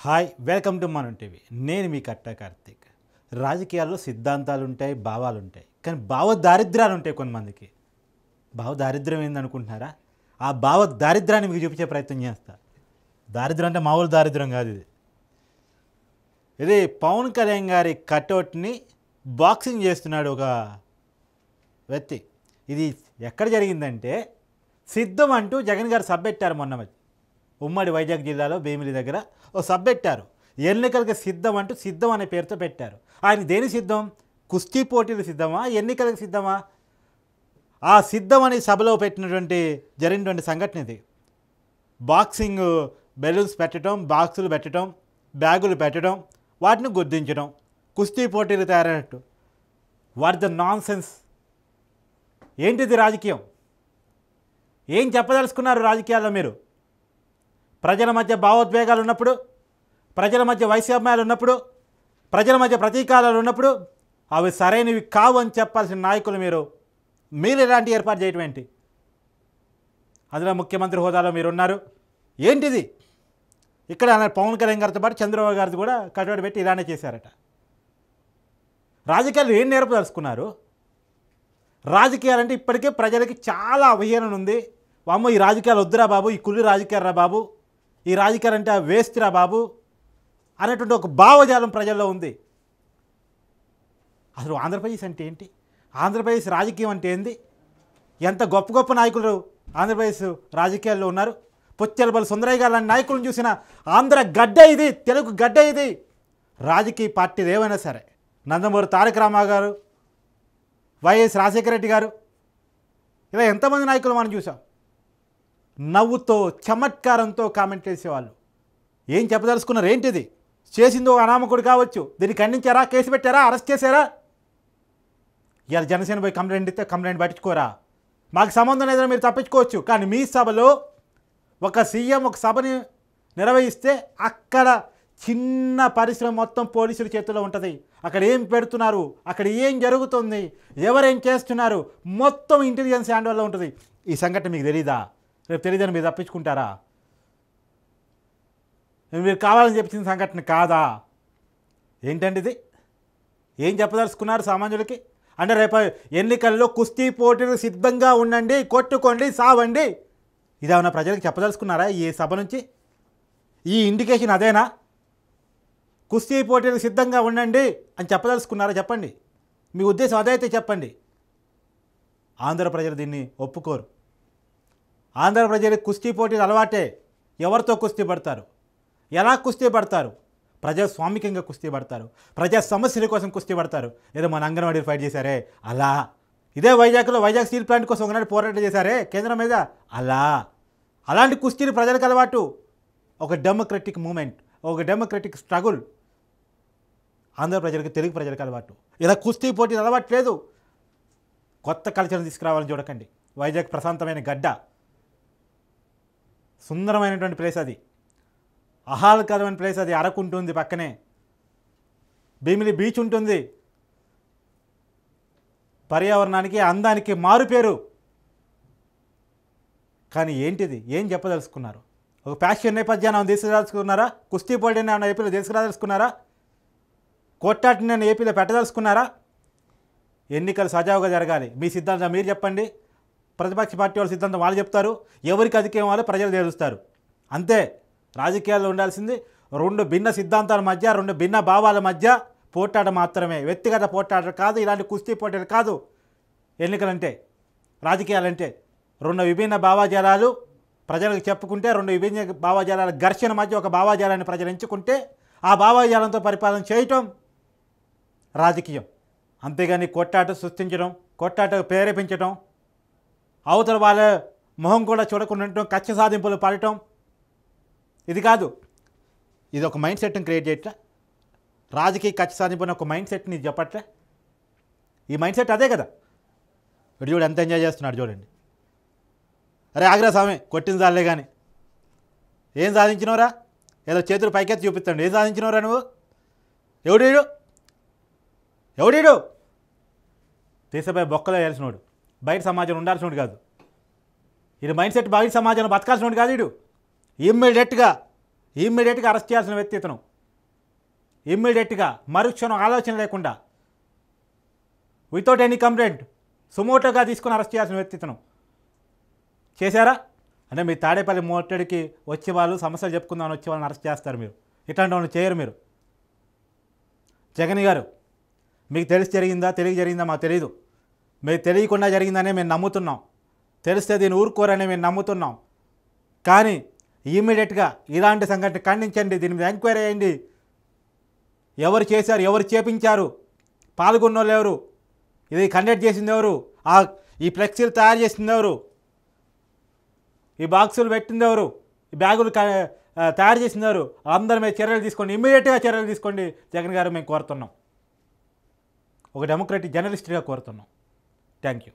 Hi welcome to మనం TV. నేను మీ కట్ట కార్తీక్. రాజకీయాల్లో సిద్ధాంతాలు ఉంటాయి, భావాలు ఉంటాయి, కానీ భావ దారిద్ర్యాలు ఉంటాయి కొంతమందికి. భావ దారిద్ర్యం ఏందనుకుంటున్నారా? ఆ భావ దారిద్ర్యాన్ని మీకు చూపించే ప్రయత్నం చేస్తా. దారిద్ర్యం అంటే మామూలు దారిద్ర్యం కాదు. ఇది పవన్ కళ్యాణ్ గారి కట్అవుట్ని బాక్సింగ్ చేస్తున్నాడు ఒక వ్యక్తి. ఇది ఎక్కడ జరిగిందంటే సిద్ధం అంటూ జగన్ గారు సబ్ పెట్టారు మొన్న ఉమ్మడి వైజాగ్ జిల్లాలో భీమిలి దగ్గర ఓ సబ్ పెట్టారు. ఎన్నికలకు సిద్ధం అంటూ సిద్ధం అనే పేరుతో పెట్టారు. ఆయన దేని సిద్ధం? కుస్తీ పోటీలు సిద్ధమా, ఎన్నికలకు సిద్ధమా? ఆ సిద్ధం అని సభలో జరిగినటువంటి సంఘటన ఇది. బాక్సింగ్ బెలూన్స్ పెట్టడం, బాక్సులు పెట్టడం, బ్యాగులు పెట్టడం, వాటిని గుర్తించడం, కుస్తీ పోటీలు తయారైనట్టు. వాట్ ద నాన్ సెన్స్! ఏంటిది రాజకీయం? ఏం చెప్పదలుచుకున్నారు రాజకీయాల్లో మీరు? ప్రజల మధ్య భావోద్వేగాలు ఉన్నప్పుడు, ప్రజల మధ్య వైషమ్యాలు ఉన్నప్పుడు, ప్రజల మధ్య ప్రతీకారాలు ఉన్నప్పుడు అవి సరైనవి కావు అని చెప్పాల్సిన నాయకులు మీరు ఎలాంటి ఏర్పాటు చేయటం ఏంటి? అందులో ముఖ్యమంత్రి హోదాలో మీరున్నారు. ఏంటిది? ఇక్కడ పవన్ కళ్యాణ్ గారితో పాటు చంద్రబాబు గారితో కూడా కట్టుబడి పెట్టి ఇలానే చేశారట. రాజకీయాలు ఏం నేర్పదలుచుకున్నారు? రాజకీయాలంటే ఇప్పటికే ప్రజలకి చాలా అవహేళన ఉంది. అమ్మో ఈ రాజకీయాలు వద్దురా బాబు, ఈ కుళ్ళి రాజకీయాలు రా బాబు, ఈ రాజకీయాలు అంటే వేస్ట్రా బాబు అనేటువంటి ఒక భావజాలం ప్రజల్లో ఉంది. అసలు ఆంధ్రప్రదేశ్ అంటే ఏంటి? ఆంధ్రప్రదేశ్ రాజకీయం అంటే ఏంది? ఎంత గొప్ప గొప్ప నాయకులు ఆంధ్రప్రదేశ్ రాజకీయాల్లో ఉన్నారు. పొచ్చెలపల్లి సుందరయ్య గారు లాంటి నాయకులను చూసిన ఆంధ్ర గడ్డ ఇది, తెలుగు గడ్డ ఇది. రాజకీయ పార్టీలు ఏమైనా సరే, నందమూరి తారక రామారావు గారు, వైఎస్ రాజశేఖర రెడ్డి గారు, ఇలా ఎంతమంది నాయకులు మనం చూసాం. నవ్వుతో చమత్కారంతో కామెంట్ చేసేవాళ్ళు. ఏం చెప్పదలుచుకున్నారు? ఏంటిది? చేసిందో అనామకుడు కావచ్చు, దీన్ని ఖండించారా? కేసు పెట్టారా? అరెస్ట్ చేశారా? ఇవాళ జనసేన పోయి కంప్లైంట్ ఇస్తే కంప్లైంట్ పట్టించుకోరా? మాకు సంబంధం లేదని మీరు తప్పించుకోవచ్చు, కానీ మీ సభలో ఒక సీఎం ఒక సభని నిర్వహిస్తే అక్కడ చిన్న పరిశ్రమ మొత్తం పోలీసుల చేతిలో ఉంటుంది. అక్కడ ఏం పెడుతున్నారు, అక్కడ ఏం జరుగుతుంది, ఎవరేం చేస్తున్నారు, మొత్తం ఇంటెలిజెన్స్ హ్యాండ్ వల్ల ఉంటుంది. ఈ సంఘటన మీకు తెలీదా? రేపు తెలియదని మీరు తప్పించుకుంటారా? మీరు కావాలని చెప్పిన సంఘటన కాదా? ఏంటండి ఇది? ఏం చెప్పదలుచుకున్నారు సామాన్యులకి? అంటే రేపు ఎన్నికల్లో కుస్తీ పోటీలు సిద్ధంగా ఉండండి, కొట్టుకోండి, సావండి, ఇదేమన్నా ప్రజలకు చెప్పదలుచుకున్నారా ఈ సభ నుంచి? ఈ ఇండికేషన్ అదేనా? కుస్తీ పోటీలు సిద్ధంగా ఉండండి అని చెప్పదలుచుకున్నారా? చెప్పండి, మీ ఉద్దేశం అదైతే చెప్పండి. ఆంధ్ర ప్రజలు దీన్ని ఒప్పుకోరు. ఆంధ్ర ప్రజలకు కుస్తీ పోటీలు అలవాటే. ఎవరితో కుస్తీ పడతారు, ఎలా కుస్తీ పడతారు? ప్రజాస్వామికంగా కుస్తీ పడతారు, ప్రజా సమస్యల కోసం కుస్తీ పడతారు. ఏదో మన అంగన్వాడీలు ఫైట్ చేశారే అలా, ఇదే వైజాగ్ స్టీల్ ప్లాంట్ కోసం ఒకనాడు పోరాటం చేశారే కేంద్రం మీద అలా, అలాంటి కుస్తీలు ప్రజలకు అలవాటు. ఒక డెమోక్రటిక్ మూమెంట్, ఒక డెమోక్రటిక్ స్ట్రగుల్ ఆంధ్ర ప్రజలకు, తెలుగు ప్రజలకు అలవాటు. ఇలా కుస్తీ పోటీలు అలవాట్లేదు. కొత్త కల్చర్ని తీసుకురావాలని చూడకండి. వైజాగ్ ప్రశాంతమైన గడ్డ, సుందరమైనటువంటి ప్లేస్, అది ఆహ్లాదకరమైన ప్లేస్. అది అరకు ఉంటుంది, పక్కనే భీమిలి బీచ్ ఉంటుంది. పర్యావరణానికి, అందానికి మారుపేరు. కానీ ఏంటిది? ఏం చెప్పదలుచుకున్నారు? ఒక ప్యాషన్ నేపథ్యాన్ని తీసుకురాదలుచుకున్నారా? కుస్తీ పోటీని ఏమైనా ఏపీలో తీసుకురాదలుచుకున్నారా? కోట్టాటిని నేను ఏపీలో పెట్టదలుచుకున్నారా? ఎన్నికలు సజావుగా జరగాలి. మీ సిద్ధాంతం మీరు చెప్పండి, ప్రతిపక్ష పార్టీ వాళ్ళ సిద్ధాంతం వాళ్ళు చెప్తారు. ఎవరికి అధికం వాళ్ళు ప్రజలు తెలుస్తారు. అంతే. రాజకీయాల్లో ఉండాల్సింది రెండు భిన్న సిద్ధాంతాల మధ్య, రెండు భిన్న భావాల మధ్య పోట్లాట మాత్రమే. వ్యక్తిగత పోట్లాట కాదు, ఇలాంటి కుస్తీ పోటీలు కాదు. ఎన్నికలంటే, రాజకీయాలంటే రెండు విభిన్న భావాజాలాలు ప్రజలకు చెప్పుకుంటే, రెండు విభిన్న భావాజాలాల ఘర్షణ మధ్య ఒక భావాజాలాన్ని ప్రజలు ఎంచుకుంటే ఆ భావాజాలంతో పరిపాలన చేయటం రాజకీయం. అంతేగాని కొట్టాట సృష్టించడం, కొట్టాట ప్రేరేపించడం, అవతల వాళ్ళ మొహం కూడా చూడకుండా ఉండటం, కక్ష సాధింపులు పడటం, ఇది కాదు. ఇది ఒక మైండ్ సెట్ని క్రియేట్ చేయట్లే. రాజకీయ కక్ష సాధింపుని ఒక మైండ్ సెట్ని చెప్పట్లే. ఈ మైండ్ సెట్ అదే కదా. ఇప్పుడు చూడు ఎంత ఎంజాయ్ చేస్తున్నాడు చూడండి. అరే ఆగ్రా స్వామి, కొట్టిన చాలే కానీ ఏం సాధించినవరా? ఏదో చేతులు పైకెత్తి చూపిస్తాడు. ఏం సాధించినవరా నువ్వు? ఎవడీడు తీసపోయి బొక్కలో వేయాల్సినోడు, బయట సమాజం ఉండాల్సినోడు కాదు. ఇది మైండ్ సెట్ బయట సమాజంలో బతకాల్సినోడు కాదు. ఇమ్మీడియట్గా ఇమ్మీడియట్గా అరెస్ట్ చేయాల్సిన వ్యక్తి ఇతను. ఇమ్మీడియట్గా మరుక్షణం ఆలోచన లేకుండా వితౌట్ ఎనీ కంప్లైంట్ సుమోటోగా తీసుకొని అరెస్ట్ చేయాల్సిన వ్యక్తి ఇతను. చేశారా? అంటే మీ తాడేపల్లి ముట్టడికి వచ్చే వాళ్ళు సమస్యలు చెప్పుకుందామని వచ్చే వాళ్ళని అరెస్ట్ చేస్తారు మీరు. ఇట్లాంటి వాళ్ళని చేయరు మీరు. జగన్ గారు, మీకు తెలిసి జరిగిందా తెలియ జరిగిందా మాకు తెలియదు. మీకు తెలియకుండా జరిగిందనే మేము నమ్ముతున్నాం. తెలిస్తే దీన్ని ఊరుకోరని మేము నమ్ముతున్నాం. కానీ ఇమ్మీడియట్గా ఇలాంటి సంఘటన ఖండించండి. దీని మీద ఎంక్వైరీ అయ్యండి. ఎవరు చేశారు, ఎవరు చేపించారు, పాల్గొన్న వాళ్ళు ఎవరు, ఇది కండక్ట్ చేసింది ఎవరు, ఈ ఫ్లెక్సీలు తయారు చేసింది ఎవరు, ఈ బాక్సులు పెట్టింది ఎవరు, ఈ బ్యాగులు తయారు చేసింది ఎవరు, అందరి మీద చర్యలు తీసుకోండి. ఇమ్మీడియట్గా చర్యలు తీసుకోండి జగన్ గారు మేము కోరుతున్నాం. ఒక డెమోక్రటిక్ జర్నలిస్ట్గా కోరుతున్నాం. Thank you.